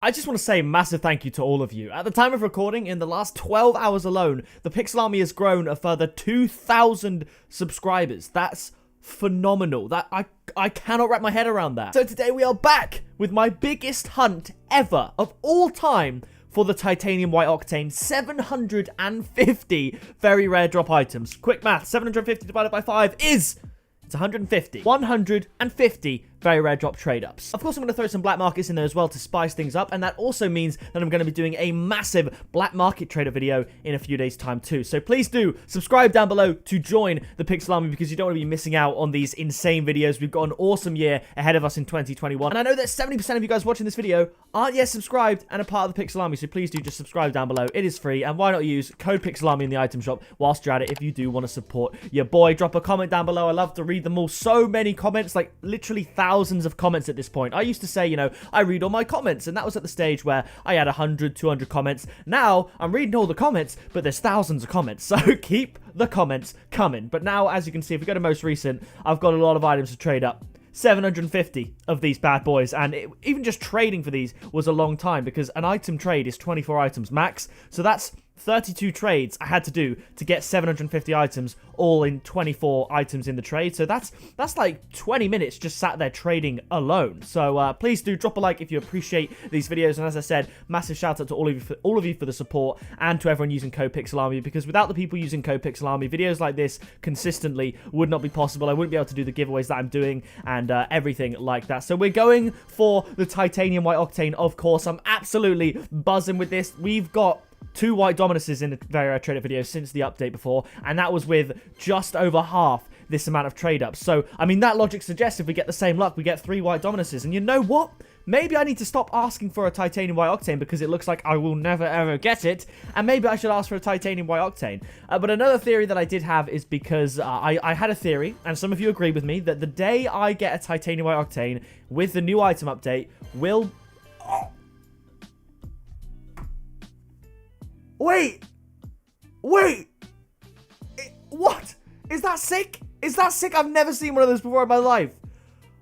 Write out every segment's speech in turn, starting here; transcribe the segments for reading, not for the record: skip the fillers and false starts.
I just want to say a massive thank you to all of you. At the time of recording, in the last 12 hours alone, the Pixel Army has grown a further 2,000 subscribers. That's phenomenal. I cannot wrap my head around that. So today we are back with my biggest hunt ever of all time for the Titanium White Octane 750 very rare drop items. Quick math, 750 divided by 5 is... It's 150. 150 very rare drop trade-ups. Of course, I'm going to throw some black markets in there as well to spice things up, and that also means that I'm going to be doing a massive black market trader video in a few days' time too. So please do subscribe down below to join the Pixel Army because you don't want to be missing out on these insane videos. We've got an awesome year ahead of us in 2021. And I know that 70% of you guys watching this video aren't yet subscribed and are part of the Pixel Army, so please do just subscribe down below. It is free, and why not use code Pixel Army in the item shop whilst you're at it if you do want to support your boy. Drop a comment down below. I love to read them all. So many comments, like literally thousands of comments at this point. I used to say, you know, I read all my comments, and that was at the stage where I had 100, 200 comments. Now I'm reading all the comments, but there's thousands of comments, so keep the comments coming. But now, as you can see, if we go to most recent, I've got a lot of items to trade up. 750 of these bad boys, and even just trading for these was a long time because an item trade is 24 items max, so that's 32 trades I had to do to get 750 items all in 24 items in the trade. So that's like 20 minutes just sat there trading alone. So please do drop a like if you appreciate these videos, and as I said, massive shout out to all of you for the support, and to everyone using code Pixel Army, because without the people using code Pixel Army, videos like this consistently would not be possible. I wouldn't be able to do the giveaways that I'm doing and everything like that. So we're going for the Titanium White Octane, of course. I'm absolutely buzzing with this. We've got 2 white dominuses in the very rare trade-up video since the update before, and that was with just over half this amount of trade-ups. So, I mean, that logic suggests if we get the same luck, we get 3 white dominuses. And you know what? Maybe I need to stop asking for a Titanium White Octane because it looks like I will never ever get it, and maybe I should ask for a Titanium White Octane. But another theory that I did have is because I had a theory, and some of you agree with me, that the day I get a Titanium White Octane with the new item update will... Wait! What? Is that sick? Is that sick? I've never seen one of those before in my life.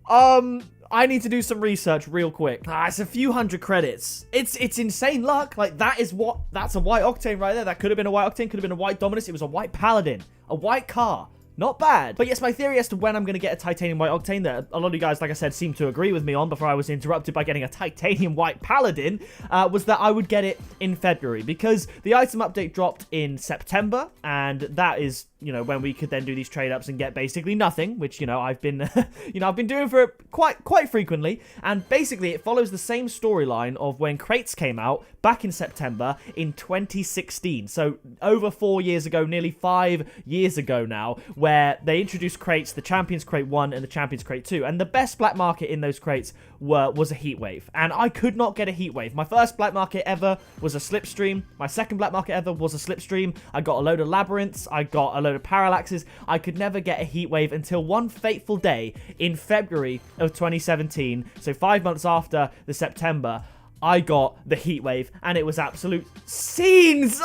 I need to do some research real quick. It's a few hundred credits. It's insane luck. Like, that's a white octane right there. That could have been a white octane, could have been a white dominus. It was a white paladin, a white car. Not bad. But yes, my theory as to when I'm going to get a Titanium White Octane that a lot of you guys, like I said, seem to agree with me on before I was interrupted by getting a Titanium White Paladin, was that I would get it in February, because the item update dropped in September, and that is, you know, when we could then do these trade-ups and get basically nothing, which, you know, I've been, I've been doing for quite frequently. And basically, it follows the same storyline of when crates came out back in September in 2016. So over 4 years ago, nearly 5 years ago now, where they introduced crates, the Champions Crate 1 and the Champions Crate 2. And the best black market in those crates was a heat wave. And I could not get a heat wave. My first black market ever was a slipstream. My second black market ever was a slipstream. I got a load of labyrinths. I got a load of parallaxes. I could never get a heat wave until one fateful day in February of 2017. So 5 months after the September, I got the heat wave, and it was absolute scenes.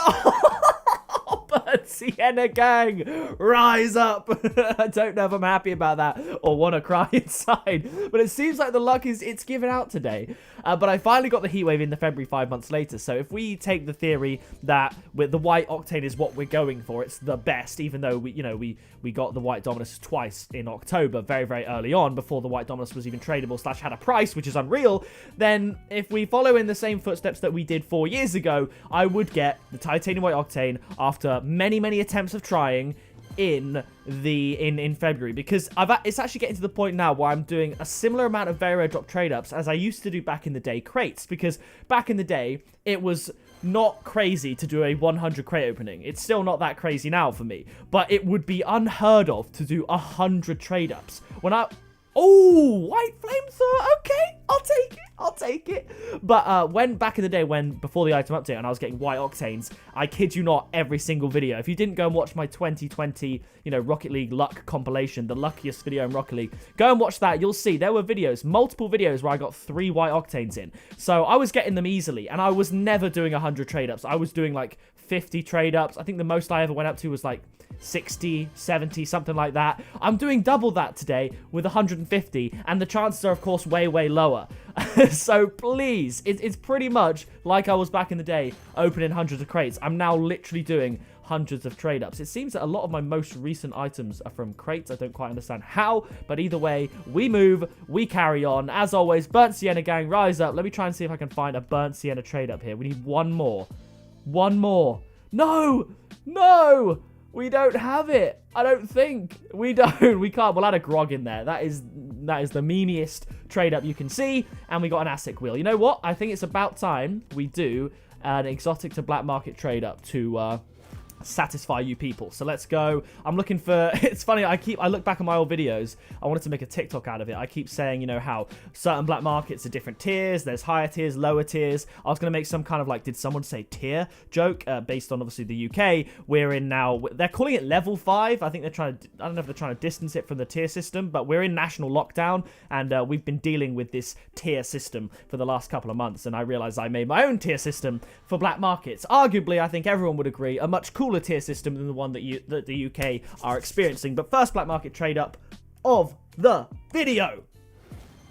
But Sienna gang, rise up. I don't know if I'm happy about that or want to cry inside, but it seems like the luck it's given out today. But I finally got the heat wave in the February 5 months later. So if we take the theory that with the white octane is what we're going for, it's the best, even though we got the white dominus twice in October, very, very early on, before the white dominus was even tradable / had a price, which is unreal. Then if we follow in the same footsteps that we did 4 years ago, I would get the Titanium White Octane after many attempts of trying in February, because it's actually getting to the point now where I'm doing a similar amount of very rare drop trade ups as I used to do back in the day crates, because back in the day it was not crazy to do a 100 crate opening. It's still not that crazy now for me, but it would be unheard of to do 100 trade ups. Oh, white flamethrower. Okay, I'll take it. But when back in the day, before the item update, and I was getting white octanes, I kid you not, every single video. If you didn't go and watch my 2020, Rocket League luck compilation, the luckiest video in Rocket League, go and watch that. You'll see there were multiple videos where I got 3 white octanes in. So I was getting them easily, and I was never doing 100 trade ups. I was doing like 50 trade ups. I think the most I ever went up to was like 60, 70, something like that. I'm doing double that today with 150, and the chances are, of course, way lower. So please, it's pretty much like I was back in the day, opening hundreds of crates. I'm now literally doing hundreds of trade ups. It seems that a lot of my most recent items are from crates. I don't quite understand how, but either way, we move, we carry on. As always, Burnt Sienna gang, rise up. Let me try and see if I can find a Burnt Sienna trade up here. We need one more. One more. No! No! We don't have it. I don't think. We don't. We can't. We'll add a grog in there. That is the memeiest trade up you can see. And we got an ASIC wheel. You know what? I think it's about time we do an exotic to black market trade up to satisfy you people. So let's go. I'm looking for, it's funny, I look back at my old videos. I wanted to make a TikTok out of it. I keep saying, you know, how certain black markets are different tiers. There's higher tiers, lower tiers. I was going to make some kind of like, did someone say tier joke, based on obviously the UK. We're in now, they're calling it level 5. I think they're trying to, I don't know if they're trying to distance it from the tier system, but we're in national lockdown, and we've been dealing with this tier system for the last couple of months, and I realized I made my own tier system for black markets. Arguably, I think everyone would agree, a much cooler tier system than the one that the UK are experiencing. But first black market trade up of the video.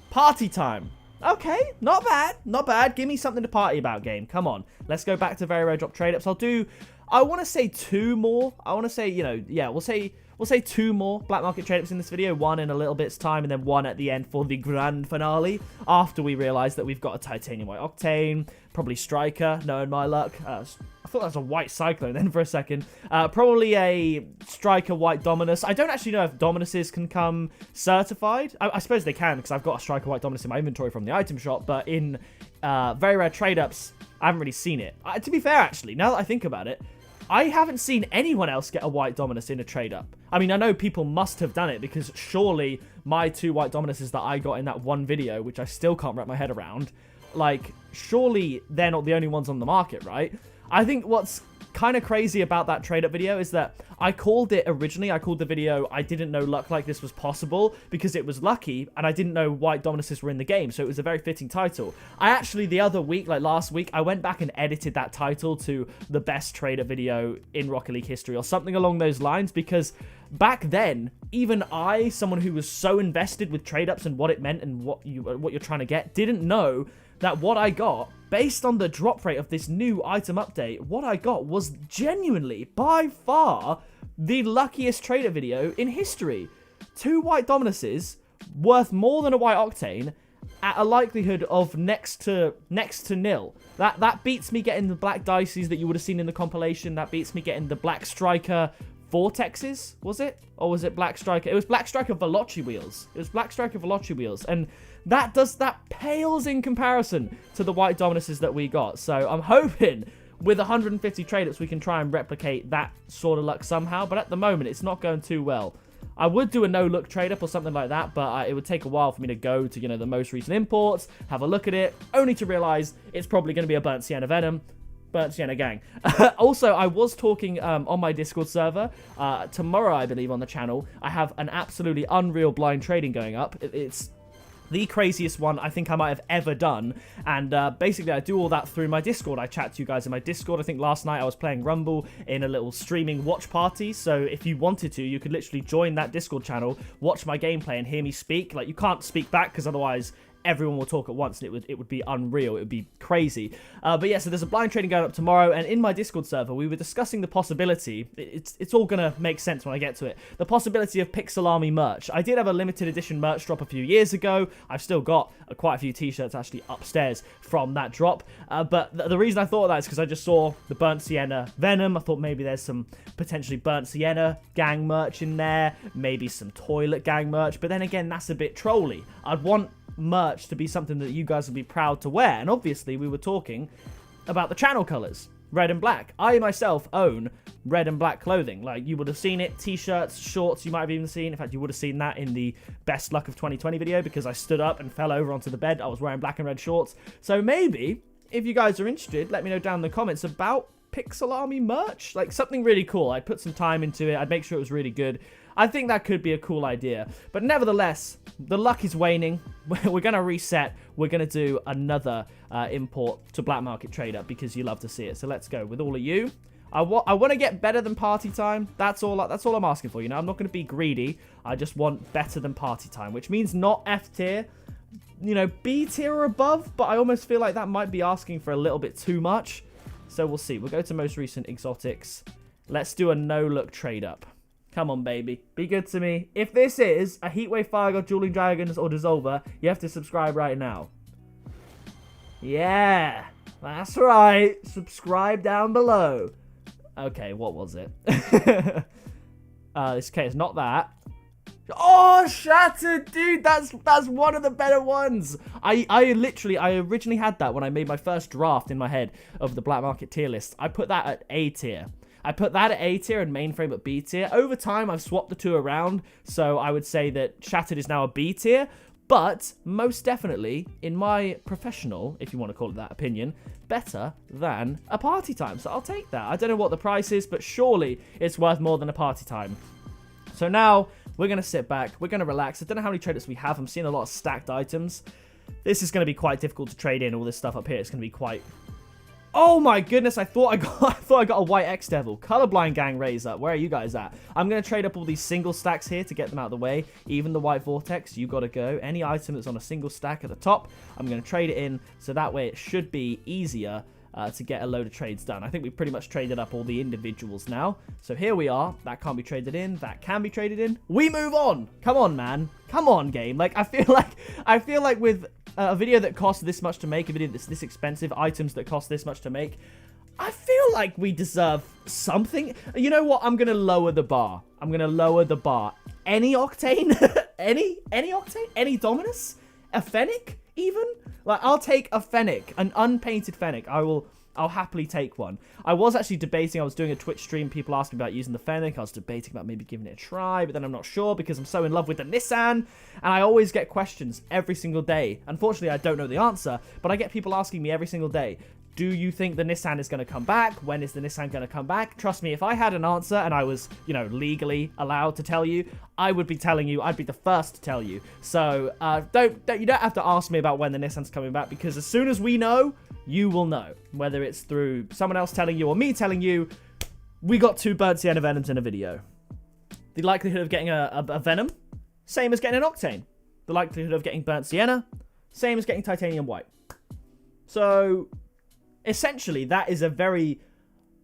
Party time. Okay, not bad, not bad. Give me something to party about, game. Come on. Let's go back to very rare drop trade ups. I want to say 2 more. I want to say, you know, yeah, we'll say 2 more black market trade ups in this video. 1 in a little bit's time, and then 1 at the end for the grand finale, after we realize that we've got a titanium white octane, probably striker, knowing my luck. I thought that was a white cyclone then for a second. Probably a striker white dominus. I don't actually know if dominuses can come certified. I suppose they can, because I've got a striker white dominus in my inventory from the item shop, but in very rare trade ups, I haven't really seen it. To be fair, actually, now that I think about it, I haven't seen anyone else get a white dominus in a trade up. I mean, I know people must have done it, because surely my 2 white dominuses that I got in that one video, which I still can't wrap my head around, like, surely they're not the only ones on the market, right? I think what's kind of crazy about that trade up video is that I called it originally, I called the video, I didn't know luck like this was possible, because it was lucky, and I didn't know white dominuses were in the game, so it was a very fitting title. I actually, the other week, like last week, I went back and edited that title to the best trade up video in Rocket League history, or something along those lines, because back then, even I, someone who was so invested with trade ups and what it meant and what you're trying to get, didn't know that what I got, based on the drop rate of this new item update, what I got was genuinely, by far, the luckiest trader video in history. 2 white dominuses worth more than a white octane at a likelihood of next to nil. That beats me getting the black dices that you would have seen in the compilation. That beats me getting the black striker vortexes, was it? Or was it black striker? It was black striker veloci wheels. It was black striker veloci wheels, and that pales in comparison to the white dominuses that we got. So I'm hoping with 150 trade-ups we can try and replicate that sort of luck somehow, but at the moment it's not going too well. I would do a no-look trade-up or something like that, but it would take a while for me to go to, you know, the most recent imports, have a look at it, only to realize it's probably going to be a Burnt Sienna Venom. Burnt Sienna gang. Also, I was talking on my Discord server tomorrow, I believe, on the channel. I have an absolutely unreal blind trading going up. It's the craziest one I think I might have ever done, and basically I do all that through my Discord. I chat to you guys in my Discord. I think last night I was playing Rumble in a little streaming watch party, so if you wanted to, you could literally join that Discord channel, watch my gameplay and hear me speak. Like, you can't speak back because otherwise everyone will talk at once, and it would be unreal. It would be crazy. But yeah, so there's a blind trading going up tomorrow, and in my Discord server, we were discussing the possibility, it's all gonna make sense when I get to it, the possibility of Pixel Army merch. I did have a limited edition merch drop a few years ago. I've still got quite a few t-shirts actually upstairs from that drop. But the reason I thought of that is because I just saw the Burnt Sienna Venom. I thought maybe there's some potentially Burnt Sienna gang merch in there, maybe some toilet gang merch, but then again, that's a bit trolly. I'd want merch to be something that you guys would be proud to wear, and obviously we were talking about the channel colors, red and black. I myself own red and black clothing. Like, you would have seen it, t-shirts, shorts, you might have even seen. In fact, you would have seen that in the best luck of 2020 video, because I stood up and fell over onto the bed. I was wearing black and red shorts. So maybe, if you guys are interested, let me know down in the comments about Pixel Army merch, like something really cool. I'd put some time into it. I'd make sure it was really good. I think that could be a cool idea. But nevertheless, the luck is waning. We're going to reset. We're going to do another import to black market trade up, because you love to see it. So let's go with all of you. I want to get better than party time. That's all I'm asking for. You know, I'm not going to be greedy. I just want better than party time, which means not F tier. you know, B tier or above, but I almost feel like that might be asking for a little bit too much. So we'll see. We'll go to most recent exotics. Let's do a no-look trade up. Come on, baby. Be good to me. If this is a Heatwave Fire God, Dueling Dragons, or Dissolver, you have to subscribe right now. Yeah, that's right. Subscribe down below. Okay, what was it? This case, not that. Oh, Shattered, dude. That's one of the better ones. I originally had that when I made my first draft in my head of the Black Market tier list. I put that at A tier. I put that at A tier and Mainframe at B tier. Over time, I've swapped the two around, so I would say that Shattered is now a B tier. But most definitely, in my professional, if you want to call it that, opinion, better than a Party Time. So I'll take that. I don't know what the price is, but surely it's worth more than a Party Time. So now we're going to sit back. We're going to relax. I don't know how many trade-ups we have. I'm seeing a lot of stacked items. This is going to be quite difficult to trade in. All this stuff up here, it's going to be quite... Oh my goodness, I thought I got a white X-Devil. Colorblind gang raise up. Where are you guys at? I'm going to trade up all these single stacks here to get them out of the way. Even the white Vortex, you got to go. Any item that's on a single stack at the top, I'm going to trade it in. So that way it should be easier to get a load of trades done. I think we pretty much traded up all the individuals now. So here we are. That can't be traded in. That can be traded in. We move on. Come on, man. Come on, game. Like, I feel like with a video that costs this much to make, a video that's this expensive, items that cost this much to make, I feel like we deserve something. You know what? I'm going to lower the bar. I'm going to lower the bar. Any Octane? any Octane? Any Dominus? A Fennec, even? Like, I'll take a Fennec, an unpainted Fennec. I'll happily take one. I was actually debating, I was doing a Twitch stream, people asked me about using the Fennec. I was debating about maybe giving it a try, but then I'm not sure because I'm so in love with the Nissan. And I always get questions every single day. Unfortunately, I don't know the answer, but I get people asking me every single day, do you think the Nissan is going to come back? When is the Nissan going to come back? Trust me, if I had an answer and I was, you know, legally allowed to tell you, I would be telling you. I'd be the first to tell you. So you don't have to ask me about when the Nissan's coming back, because as soon as we know, you will know. Whether it's through someone else telling you or me telling you, we got 2 Burnt Sienna Venoms in a video. The likelihood of getting a Venom, same as getting an Octane. The likelihood of getting Burnt Sienna, same as getting Titanium White. So essentially, that is a very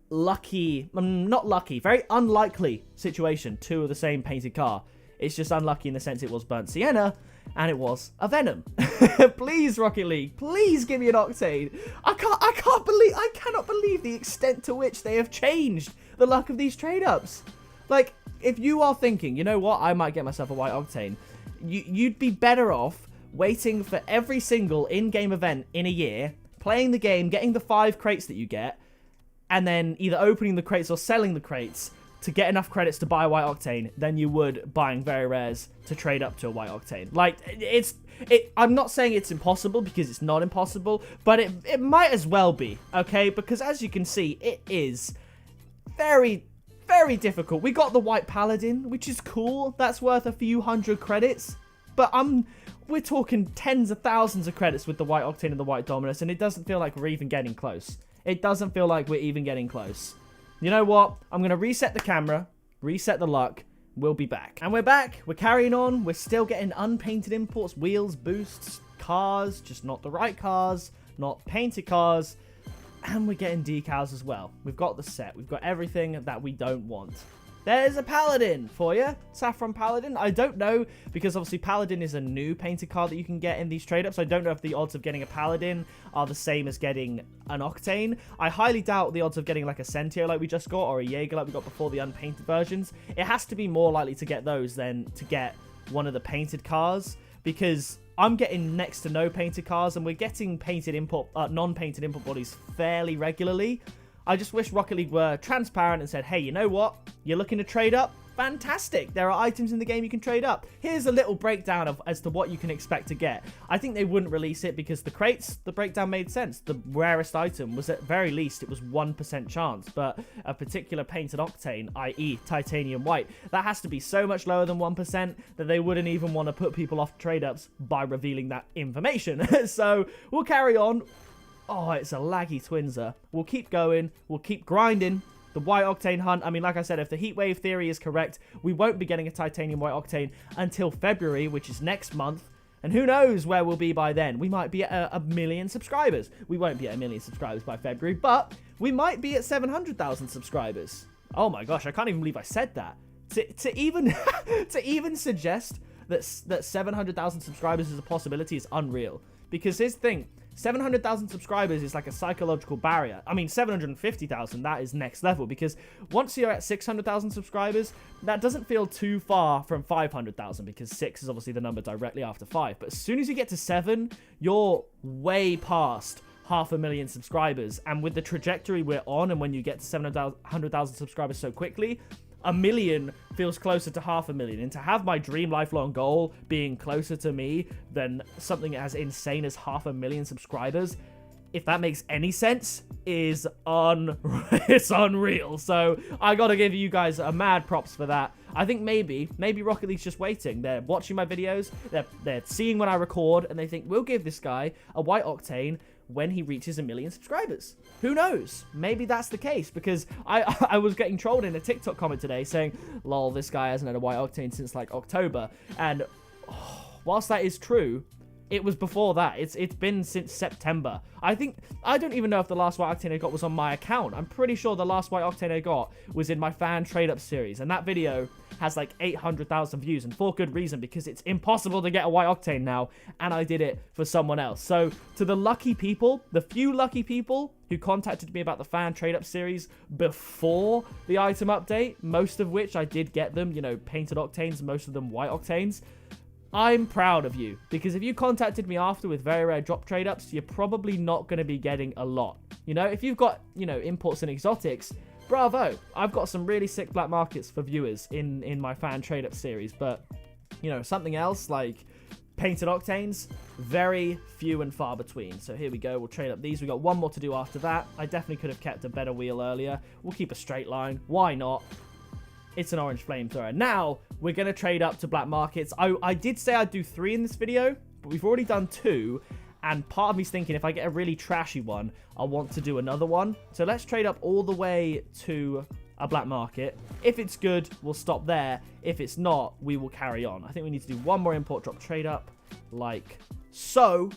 lucky, not lucky, very unlikely situation. 2 of the same painted car. It's just unlucky in the sense it was Burnt Sienna and it was a Venom. Please, Rocket League, please give me an Octane. I cannot believe the extent to which they have changed the luck of these trade-ups. Like, if you are thinking, you know what, I might get myself a white Octane, you'd be better off waiting for every single in-game event in a year, playing the game, getting the 5 crates that you get, and then either opening the crates or selling the crates to get enough credits to buy a white Octane than you would buying very rares to trade up to a white Octane. Like, I'm not saying it's impossible, because it's not impossible, but it might as well be, okay? Because as you can see, it is very, very difficult. We got the white Paladin, which is cool. That's worth a few hundred credits, but we're talking tens of thousands of credits with the white Octane and the white Dominus, and it doesn't feel like we're even getting close. It doesn't feel like we're even getting close. You know what? I'm going to reset the camera, reset the luck. We'll be back. And we're back. We're carrying on. We're still getting unpainted imports, wheels, boosts, cars, just not the right cars, not painted cars. And we're getting decals as well. We've got the set. We've got everything that we don't want. There's a Paladin for you. Saffron Paladin. I don't know, because obviously Paladin is a new painted card that you can get in these trade-ups. I don't know if the odds of getting a Paladin are the same as getting an Octane. I highly doubt the odds of getting like a Sentio like we just got, or a Jaeger like we got before, the unpainted versions. It has to be more likely to get those than to get one of the painted cars, because I'm getting next to no painted cars, and we're getting painted import, non-painted import bodies fairly regularly. I just wish Rocket League were transparent and said, hey, you know what? You're looking to trade up? Fantastic. There are items in the game you can trade up. Here's a little breakdown as to what you can expect to get. I think they wouldn't release it because the crates, the breakdown made sense. The rarest item was, at very least, it was 1% chance. But a particular painted Octane, i.e. Titanium White, that has to be so much lower than 1% that they wouldn't even want to put people off trade-ups by revealing that information. So we'll carry on. Oh, it's a laggy Twinser. We'll keep going. We'll keep grinding the white Octane hunt. I mean, like I said, if the heatwave theory is correct, we won't be getting a Titanium White Octane until February, which is next month. And who knows where we'll be by then. We might be at a million subscribers. We won't be at a million subscribers by February, but we might be at 700,000 subscribers. Oh my gosh, I can't even believe I said that. To even to even suggest that 700,000 subscribers is a possibility is unreal. Because here's the thing, 700,000 subscribers is like a psychological barrier. I mean, 750,000, that is next level. Because once you're at 600,000 subscribers, that doesn't feel too far from 500,000. Because 6 is obviously the number directly after 5. But as soon as you get to 7, you're way past 500,000 subscribers. And with the trajectory we're on, and when you get to 700,000 subscribers so quickly, a million feels closer to 500,000. And to have my dream lifelong goal being closer to me than something as insane as 500,000 subscribers, if that makes any sense, is it's unreal. So I gotta give you guys a mad props for that. I think maybe Rocket League's just waiting. They're watching my videos, they're seeing when I record, and they think, we'll give this guy a white octane when he reaches 1 million subscribers. Who knows? Maybe that's the case, because I was getting trolled in a TikTok comment today saying, lol, this guy hasn't had a white octane since like October. And whilst that is true, it was before that. It's been since September. I don't even know if the last white octane I got was on my account. I'm pretty sure the last white octane I got was in my fan trade up series, and that video has like 800,000 views, and for good reason, because it's impossible to get a white octane now, and I did it for someone else. So to the lucky people, the few lucky people who contacted me about the fan trade up series before the item update, most of which I did get them, you know, painted octanes, most of them white octanes, I'm proud of you, because if you contacted me after with very rare drop trade ups, you're probably not going to be getting a lot. You know, if you've got, you know, imports and exotics, bravo. I've got some really sick black markets for viewers in my fan trade up series, but, you know, something else like painted octanes, very few and far between. So here we go, we'll trade up these. We got one more to do after that. I definitely could have kept a better wheel earlier. We'll keep a straight line. Why not? It's an orange flamethrower. Now, we're going to trade up to black markets. I did say I'd do 3 in this video, but we've already done 2. And part of me's thinking if I get a really trashy one, I want to do another one. So let's trade up all the way to a black market. If it's good, we'll stop there. If it's not, we will carry on. I think we need to do one more import drop trade up, like so.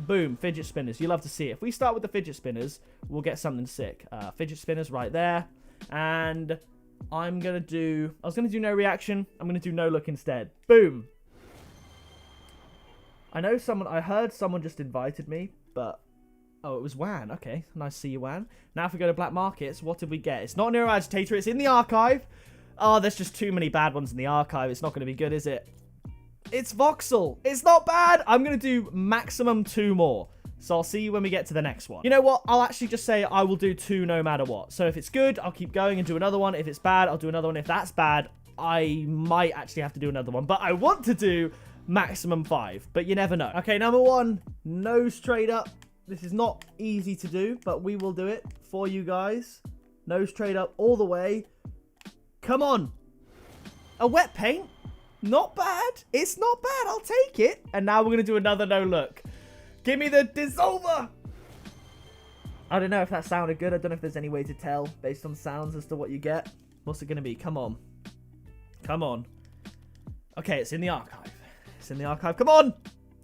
Boom, fidget spinners. You love to see it. If we start with the fidget spinners, we'll get something sick. Fidget spinners right there. And I was going to do no reaction. I'm going to do no look instead. Boom. I heard someone just invited me, but, oh, it was Wan. Okay, nice to see you, Wan. Now if we go to black markets, what did we get? It's not Nero Agitator, it's in the archive. Oh, there's just too many bad ones in the archive. It's not going to be good, is it? It's Voxel. It's not bad. I'm going to do maximum 2 more. So I'll see you when we get to the next one. You know what? I'll actually just say I will do 2 no matter what. So if it's good, I'll keep going and do another one. If it's bad, I'll do another one. If that's bad, I might actually have to do another one. But I want to do maximum 5, but you never know. Okay, number 1, nose trade up. This is not easy to do, but we will do it for you guys. Nose trade up all the way. Come on. A wet paint? Not bad. It's not bad. I'll take it. And now we're going to do another no look. Give me the dissolver. I don't know if that sounded good. I don't know if there's any way to tell based on sounds as to what you get. What's it going to be? Come on. Come on. Okay, it's in the archive. It's in the archive. Come on.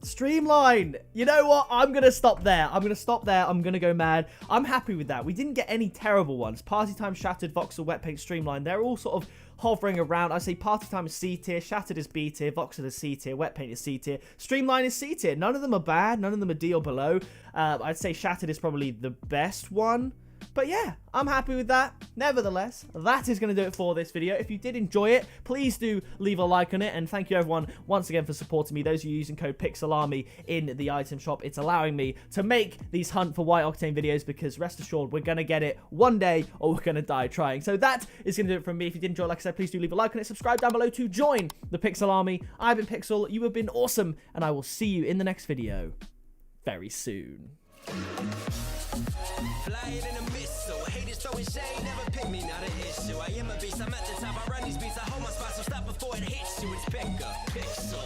Streamline. You know what? I'm going to stop there. I'm going to stop there. I'm going to go mad. I'm happy with that. We didn't get any terrible ones. Party Time, Shattered, Voxel, Wet Paint, Streamline. They're all sort of hovering around. I say Party Time is C tier, Shattered is B tier, Voxel is C tier, Wet Paint is C tier, Streamline is C tier. None of them are bad. None of them are D or below. I'd say Shattered is probably the best one. But yeah, I'm happy with that. Nevertheless, that is going to do it for this video. If you did enjoy it, please do leave a like on it. And thank you everyone once again for supporting me. Those of you using code PIXELARMY in the item shop, it's allowing me to make these Hunt for White Octane videos, because rest assured, we're going to get it one day or we're going to die trying. So that is going to do it from me. If you did enjoy, like I said, please do leave a like on it. Subscribe down below to join the Pixel Army. I've been Pixel. You have been awesome. And I will see you in the next video very soon. Flying in a missile, haters throwing shade, never pick me, not an issue. I am a beast, I'm at the top, I run these beats, I hold my spot, so stop before it hits you. It's pick up, pixel.